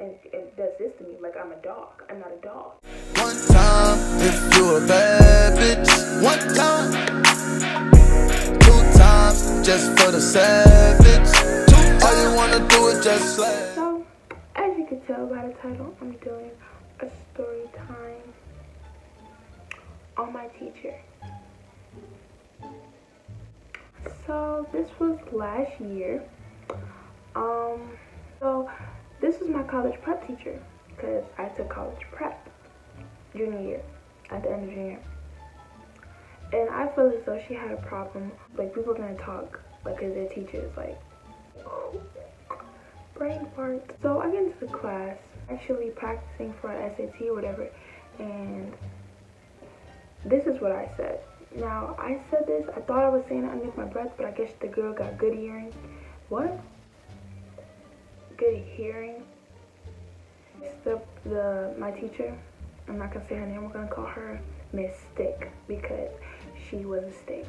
and does this to me like I'm a dog. I'm not a dog. One time, if you a bad bitch. One time, two times, just for the savage. All you wanna do is just slay. So, as you can tell by the title, I'm doing a story time on my teacher. So this was last year. So this was my college prep teacher because I took college prep junior year, at the end of junior year. And I feel as though she had a problem. Like, people are gonna talk like, cause their teachers like brain fart. So I get into the class, actually practicing for an SAT or whatever, and this is what I said. Now, I said this, I thought I was saying it underneath my breath, but I guess the girl got good hearing. What? Good hearing? My teacher, I'm not gonna say her name, we're gonna call her Miss Stick, because she was a stick.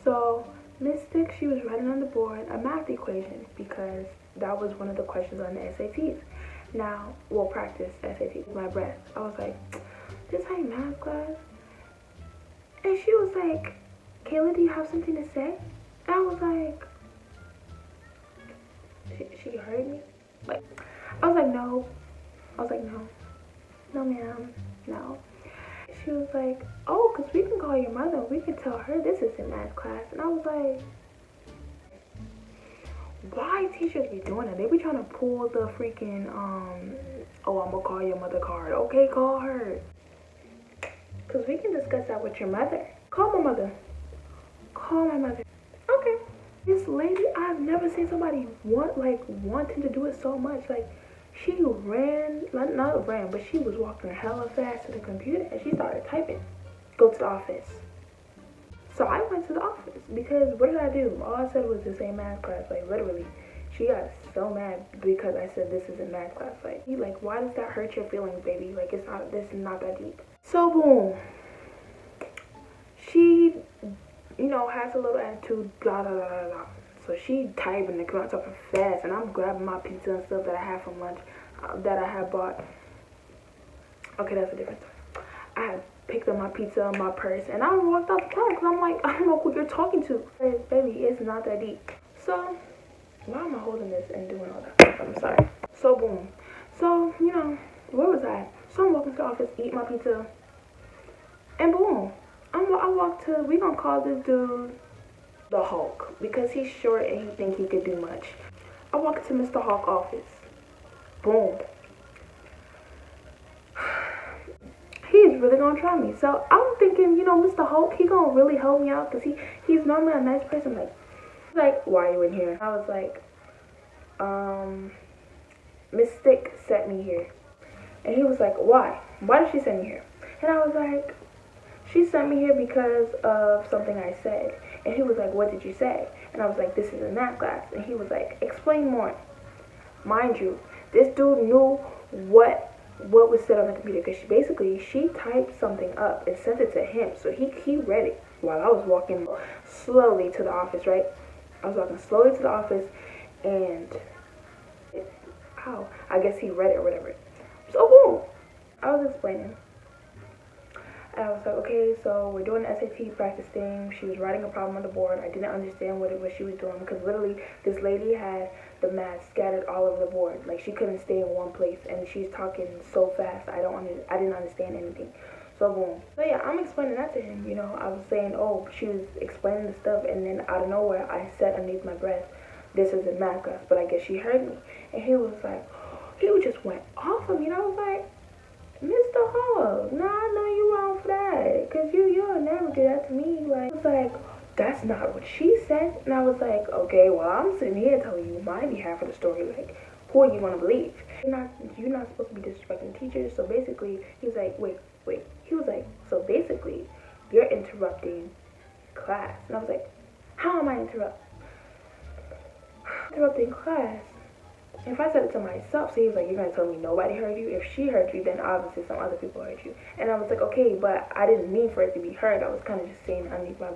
So, Miss Stick, she was writing on the board a math equation, because that was one of the questions on the SATs. Now, we'll practice SATs, my breath. I was like, this ain't math class. And she was like, Kayla, do you have something to say? And I was like, she heard me? Like, I was like, no. I was like, no. No, ma'am. No. She was like, oh, because we can call your mother. We can tell her this isn't math class. And I was like, why teachers be doing that? They be trying to pull the freaking, oh, I'm going to call your mother card. Okay, call her. Because we can discuss that with your mother. Call my mother. Call my mother. Okay. This lady, I've never seen somebody wanting to do it so much. Like, she ran, not ran, but she was walking hella fast to the computer and she started typing. Go to the office. So I went to the office because what did I do? All I said was this ain't math class. Like, literally. She got so mad because I said this isn't math class. Like, why does that hurt your feelings, baby? Like, this is not that deep. So, boom. She, has a little attitude, blah, blah, blah, blah, blah. So she typing and talking fast, and I'm grabbing my pizza and stuff that I had from lunch, that I had bought. Okay, that's a different story. I had picked up my pizza and my purse, and I walked out the class because I'm like, I don't know who you're talking to. Hey, baby, it's not that deep. So, why am I holding this and doing all that? I'm sorry. So, boom. So, where was I? So I'm walking to the office, eat my pizza, and boom. I walked to, we gonna call this dude the Hulk, because he's short and he think he could do much. I walked to Mr. Hulk office. Boom. He's really gonna try me. So I'm thinking, Mr. Hulk, he gonna really help me out, because he's normally a nice person. Like, why are you in here? I was like, Miss Stick sent me here. And he was like, why? Why did she send me here? And I was like, she sent me here because of something I said. And he was like, what did you say? And I was like, this is a math class. And he was like, explain more. Mind you, this dude knew what was said on the computer, because she typed something up and sent it to him. So he read it while I was walking slowly to the office, right? I was walking slowly to the office, and I guess he read it or whatever. So boom, I was explaining. And I was like, okay, so we're doing the SAT practice thing. She was writing a problem on the board. I didn't understand what she was doing, because literally this lady had the math scattered all over the board. Like, she couldn't stay in one place, and she's talking so fast. I didn't understand anything. So boom. So yeah, I'm explaining that to him. I was saying, oh, she was explaining the stuff, and then out of nowhere, I said underneath my breath, this isn't math class. But I guess she heard me, and he was like, he just went off of me, and I was like, Mr. Hall, nah, I know you wrong for that, because you'll never do that to me. Like, I was like, that's not what she said. And I was like, okay, well, I'm sitting here telling you my behalf of the story. Like, who are you going to believe? You're not supposed to be disrespecting teachers. So basically, he was like, wait. He was like, so basically, you're interrupting class. And I was like, how am I interrupting class? If I said it to myself, so he was like, you're going to tell me nobody heard you? If she heard you, then obviously some other people heard you. And I was like, okay, but I didn't mean for it to be heard. I was kind of just saying underneath my,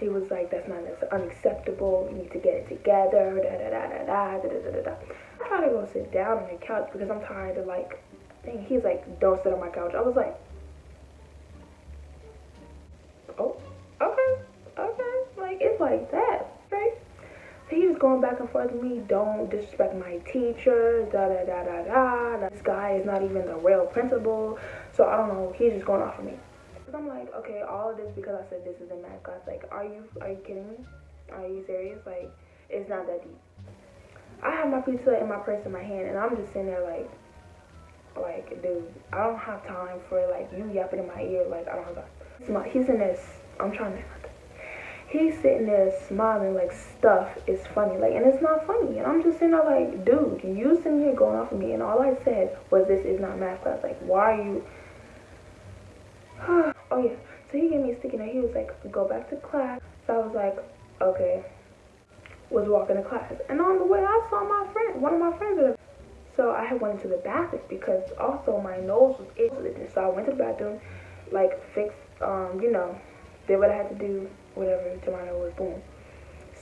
he was like, that's unacceptable. You need to get it together, da-da-da-da-da, da-da-da-da-da. I try to go sit down on the couch because I'm tired of like, dang, he's like, don't sit on my couch. I was like, oh, okay, okay, like it's like that, right? So he was going back and forth with me, don't disrespect my teacher, da da da da da. This guy is not even the real principal, so I don't know, he's just going off of me. Cause I'm like, okay, all of this because I said this is in math class. Like, are you kidding me? Are you serious? Like, it's not that deep. I have my pizza in my purse in my hand, and I'm just sitting there like, dude, I don't have time for like you yapping in my ear. Like, I don't have time. He's in this. I'm trying to. He's sitting there smiling like stuff is funny, like, and it's not funny. And I'm just sitting there like, dude, you sitting here going off of me, and all I said was this is not math class. Like, why are you? Oh yeah. So he gave me a sticky note. He was like, go back to class. So I was like, okay. Was walking to class, and on the way I saw my friend, one of my friends. So I had went into the bathroom because also my nose was itching. So I went to the bathroom, like fixed, you know, did what I had to do, whatever, till my nose was boom.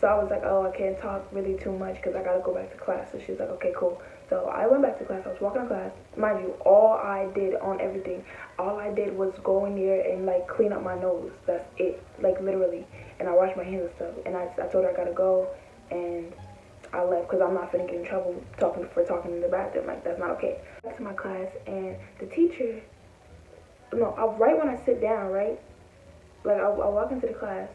So I was like, oh, I can't talk really too much because I gotta go back to class. So she was like, okay, cool. So I went back to class. I was walking to class. Mind you, all I did on everything, all I did was go in there and like clean up my nose. That's it, like literally. And I washed my hands and stuff. And I told her I gotta go. And I left because I'm not finna get in trouble talking in the bathroom. Like, that's not okay. Back to my class, and the teacher, right when I sit down, right, like I walk into the class,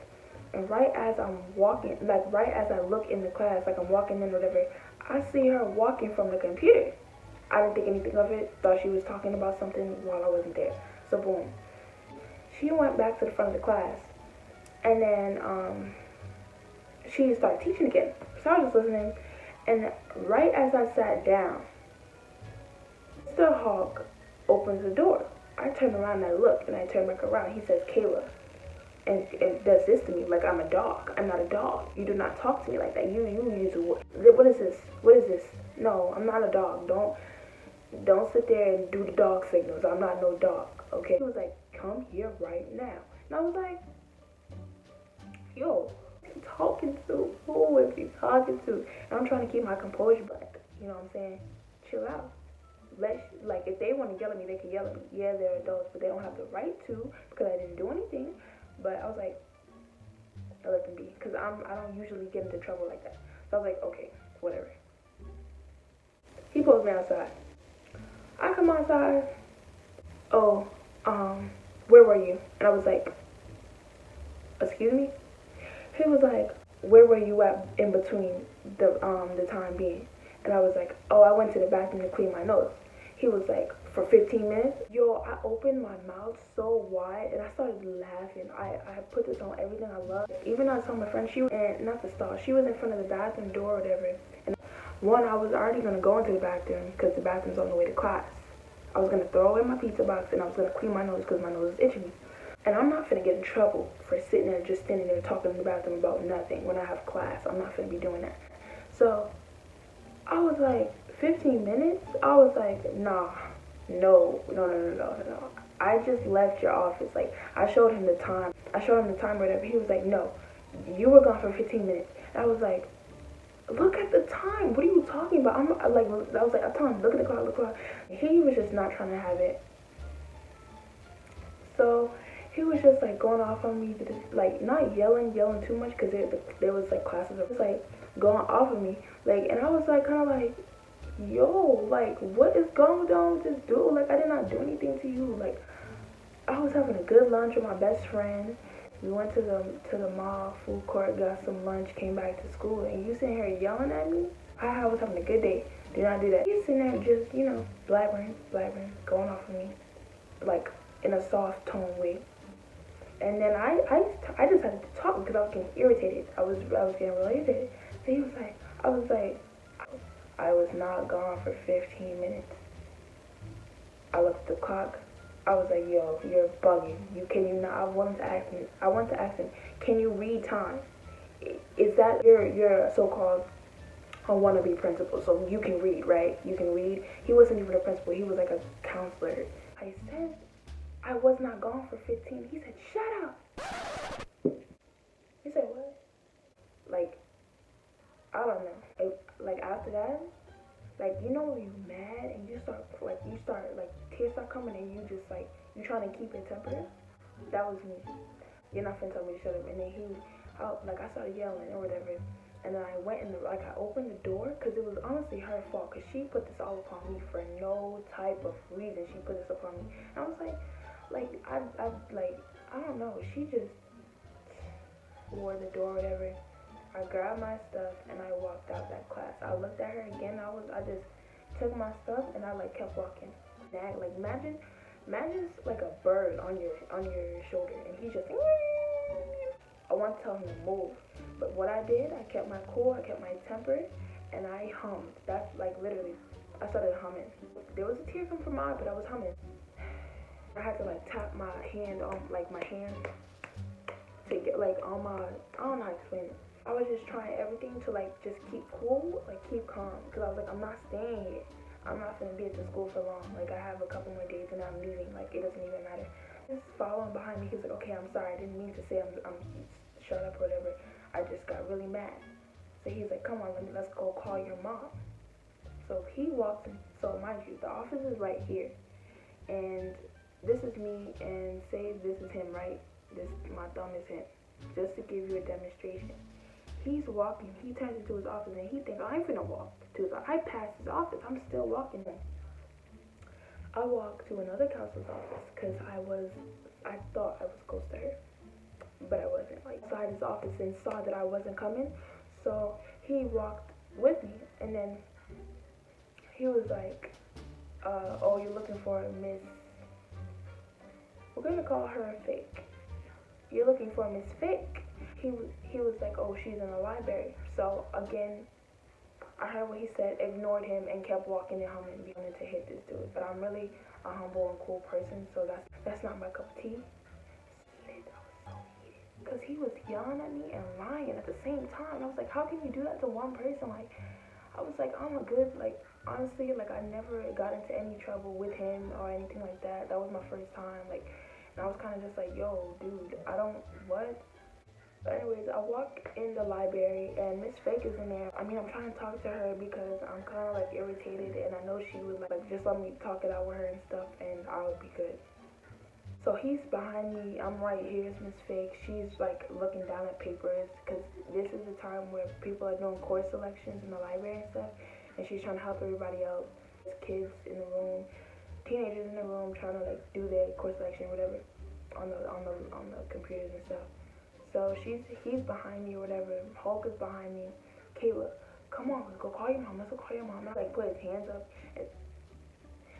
and right as I'm walking, like right as I look in the class, like I'm walking in whatever, I see her walking from the computer. I didn't think anything of it. Thought she was talking about something while I wasn't there. So boom, she went back to the front of the class, and then she started teaching again. So I was just listening, and right as I sat down, Mr. Hawk opens the door. I turn around and I look, and I turn back around. He says, Kayla, and does this to me like I'm a dog. I'm not a dog. You do not talk to me like that. You use a word. What is this? What is this? No, I'm not a dog. Don't sit there and do the dog signals. I'm not no dog, okay? He was like, come here right now. And I was like, yo, talking to? Who is he talking to? And I'm trying to keep my composure, but you know what I'm saying? Chill out. Like, if they want to yell at me, they can yell at me. Yeah, they're adults, but they don't have the right to because I didn't do anything. But I was like, I let them be because I don't usually get into trouble like that. So I was like, okay, whatever. He pulls me outside. I come outside. Oh, where were you? And I was like, excuse me? He was like, where were you at in between the time being? And I was like, oh, I went to the bathroom to clean my nose. He was like, for 15 minutes? Yo, I opened my mouth so wide and I started laughing. I put this on everything I love. Even though I saw my friend, she was, and not the stall, she was in front of the bathroom door or whatever. And one, I was already going to go into the bathroom because the bathroom's on the way to class. I was going to throw away my pizza box and I was going to clean my nose because my nose is itching. And I'm not finna get in trouble for sitting there, just standing there talking in the bathroom about nothing when I have class. I'm not finna be doing that. So I was like, 15 minutes? I was like, nah, no. I just left your office. Like, I showed him the time. Or whatever. He was like, no, you were gone for 15 minutes. And I was like, look at the time. What are you talking about? I was like, tell him, look at the clock. He was just not trying to have it. So he was just like going off on me, like not yelling too much because there was like classes. It was like going off of me, like, and I was like kind of like, yo, like what is going on with this dude? Like I did not do anything to you. Like I was having a good lunch with my best friend. We went to the mall food court, got some lunch, came back to school, and you sitting here yelling at me? I was having a good day. Did not do that. He's sitting there just, you know, blabbering, going off of me, like in a soft tone way. And then I decided to talk because I was getting irritated. I was getting really irritated. So he was like, I was not gone for 15 minutes. I looked at the clock. I was like, yo, you're bugging. Can you not? I wanted to ask him, can you read time? Is that your so-called a wannabe principal? So you can read, right? You can read. He wasn't even a principal. He was like a counselor. I said, I was not gone for 15. He said, shut up. He said, what? Like, I don't know. Like, after that, Like, you know when you're mad and you start like tears start coming and you just like you trying to keep your temper. That was me. You're not finna tell me to shut up. And then I started yelling or whatever. And then I went in I opened the door because it was honestly her fault because she put this all upon me for no type of reason. She put this upon me. And I was I don't know. She just wore the door or whatever. I grabbed my stuff and I walked out that class. I looked at her again. I just took my stuff and I like kept walking. Like imagine like a bird on your shoulder and he's just I want to tell him to move. But what I did, I kept my cool, I kept my temper, and I hummed. That's like literally, I started humming. There was a tear come from my eye, but I was humming. I had to like tap my hand on my hand to get like on my, I don't know how to explain it. I was just trying everything to like just keep cool, like keep calm. Cause I was like, I'm not staying here. I'm not gonna be at the school for long. Like I have a couple more days and I'm leaving. Like it doesn't even matter. Just following behind me. He's like, okay, I'm sorry. I didn't mean to say I'm shut up or whatever. I just got really mad. So he's like, come on, let's go call your mom. So he walks in. So mind you, the office is right here. And this is me and say this is him, right? My thumb is him. Just to give you a demonstration. He's walking, he turns into his office and he thinks, I ain't finna walk to his office. I passed his office, I'm still walking home. I walked to another counselor's office because I thought I was close to her, but I wasn't. Like, inside his office and saw that I wasn't coming, so he walked with me and then he was like, oh, you're looking for Miss, we're gonna call her Fake. You're looking for Miss Fake. He was like, oh, she's in the library. So again, I heard what he said, ignored him, and kept walking and humming, wanted to hit this dude. But I'm really a humble and cool person, so that's not my cup of tea. I was so heated because he was yelling at me and lying at the same time. I was like, how can you do that to one person? Like, I was like, I'm a good, like, honestly, like, I never got into any trouble with him or anything like that. That was my first time, like, and I was kind of just like, yo, dude, what? But anyways, I walk in the library and Miss Fake is in there. I mean, I'm trying to talk to her because I'm kind of like irritated and I know she would like just let me talk it out with her and stuff and I would be good. So he's behind me. I'm right here. It's Miss Fake. She's like looking down at papers because this is the time where people are doing course selections in the library and stuff. And she's trying to help everybody out. There's kids in the room, teenagers in the room trying to like do their course selection or whatever on the computers and stuff. So he's behind me or whatever. Hulk is behind me. Kayla, come on, let's go call your mom. Let's go call your mom. I like put his hands up. And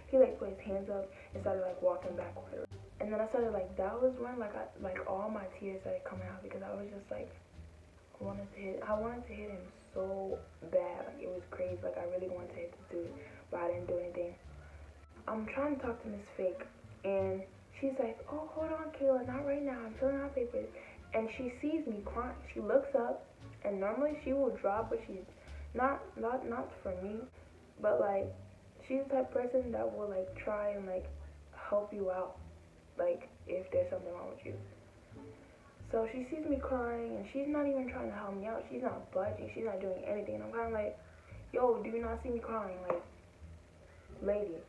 he like put his hands up and started like walking backward. And then I started like that was when like all my tears started coming out because I was just like I wanted to hit him so bad. Like it was crazy. Like I really wanted to hit this dude, but I didn't do anything. I'm trying to talk to Miss Fake and she's like, oh, hold on, Kayla, not right now. I'm filling out papers. And she sees me crying. She looks up, and normally she will drop, but she's not for me. But like, she's the type of person that will like try and like help you out, like if there's something wrong with you. So she sees me crying, and she's not even trying to help me out. She's not budging. She's not doing anything. And I'm kind of like, yo, do you not see me crying? Like, lady,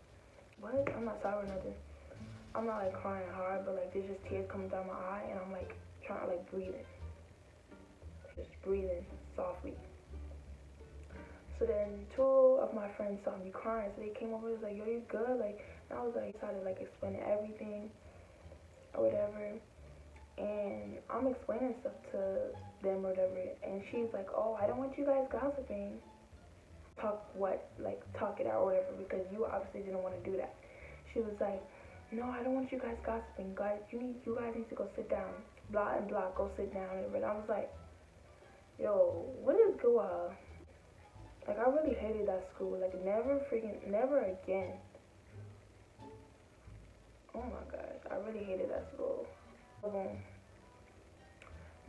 what? I'm not sorry or nothing. I'm not like crying hard, but like there's just tears coming down my eye, and I'm like trying to like just breathing softly. So then two of my friends saw me crying, so they came over and was like, yo, you good? Like, and I was like, started like explaining everything or whatever, and I'm explaining stuff to them or whatever, and she's like, oh, I don't want you guys gossiping. Talk it out or whatever, because you obviously didn't want to do that. She was like, no, I don't want you guys gossiping. Guys, you guys need to go sit down. Blah and blah, go sit down. And I was like, yo, what is going on? Like, I really hated that school. Like, never again. Oh my gosh, I really hated that school.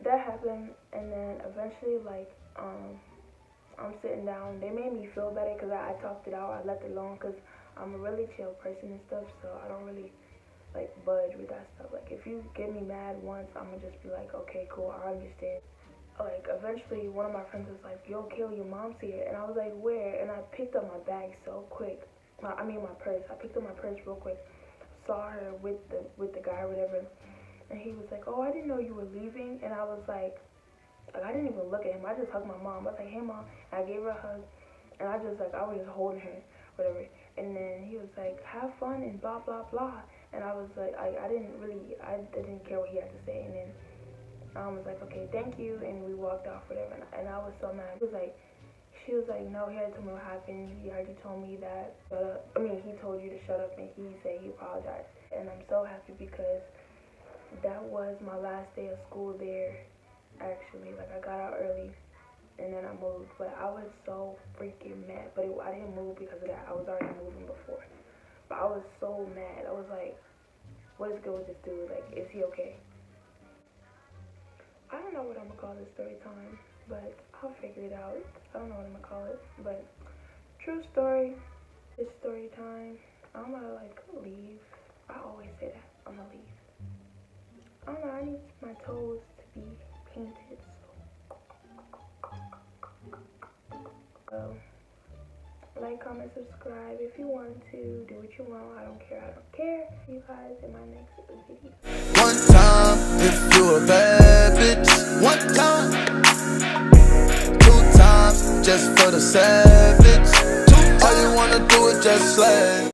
That happened, and then eventually, like, I'm sitting down. They made me feel better because I talked it out. I left it alone because I'm a really chill person and stuff, so I don't really like budge with that stuff. Like if you get me mad once, I'm gonna just be like, okay, cool, I understand. like eventually one of my friends was like, yo, Kayla, your mom's here. And I was like, where? And I picked up my bag so quick. My purse. I picked up my purse real quick. Saw her with the guy or whatever. And he was like, oh, I didn't know you were leaving. And I was like I didn't even look at him. I just hugged my mom. I was like, hey mom. And I gave her a hug. And I was just holding her, whatever. And then he was like, have fun and blah blah blah. And I was like, I didn't care what he had to say. And then I was like, okay, thank you. And we walked off, whatever. And I was so mad. She was like, no, he had to tell me what happened. He already told me that. He told you to shut up, and he said he apologized. And I'm so happy because that was my last day of school there. Actually, like I got out early, and then I moved. But I was so freaking mad. But I didn't move because of that. I was already moving before. But I was so mad. I was like, what is good with this dude? Like, is he okay? I don't know what I'm gonna call this story time, but I'll figure it out. I don't know what I'm gonna call it, but true story. It's story time. I'm gonna like leave. I always say that. I'm gonna leave. I don't know. I need my toes to be painted. So, like, comment, subscribe if you want to. Do what you want. I don't care. I don't care. See you guys in my next video. One time, if you a bad bitch. One time, 2 times, just for the savage. 2 times, all you wanna do is just slay.